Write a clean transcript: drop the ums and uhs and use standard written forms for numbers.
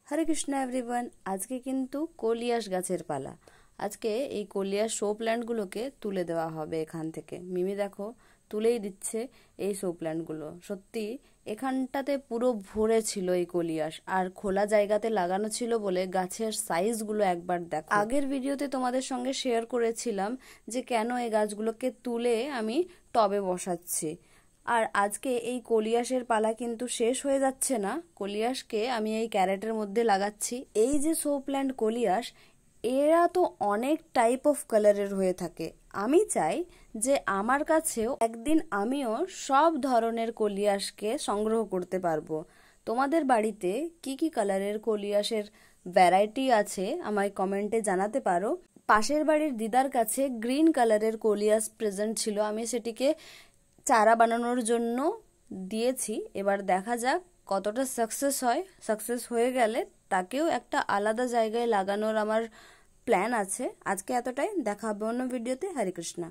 হরে Krishna everyone. আজকে কিন্তু coleus গাছের পালা। আজকে এই কলিয়াস শো প্ল্যান্টগুলোকে তুলে দেওয়া হবে এখান থেকে। মিমি দেখো তুলেই দিচ্ছে এই শো প্ল্যান্টগুলো। সত্যি এখানটাতে পুরো ভরে ছিল এই কলিয়াস, আর খোলা জায়গাতে লাগানো ছিল বলে গাছের সাইজগুলো একবার দেখো। আগের ভিডিওতে তোমাদের সঙ্গে শেয়ার করেছিলাম যে কেন এই গাছগুলোকে তুলে আমি টবে বসাচ্ছি। আর আজকে এই কলিয়াসের পালা কিন্তু শেষ হয়ে যাচ্ছে না। কলিয়াসকে আমি এই ক্যারেটের মধ্যে লাগাচ্ছি। এই যে শো প্ল্যান্ট কলিয়াস, এরা তো অনেক টাইপ অফ কালারের হয়ে থাকে। আমি চাই যে আমার কাছেও একদিন আমিও সব ধরনের কলিয়াসকে সংগ্রহ করতে পারবো। তোমাদের বাড়িতে কি কি কালারের কলিয়াসের ভ্যারাইটি আছে আমায় কমেন্টে জানাতে পারো। পাশের বাড়ির দিদার কাছে গ্রিন কালারের কলিয়াস প্রেজেন্ট ছিল, আমি সেটিকে চারা বানানোর জন্য দিয়েছি। এবার দেখা যাক কতটা সাকসেস হয়। সাকসেস হয়ে গেলে তাকেও একটা আলাদা জায়গায় লাগানোর আমার প্ল্যান আছে। আজকে এতটাই, দেখা হবে অন্য ভিডিওতে। হরে কৃষ্ণা।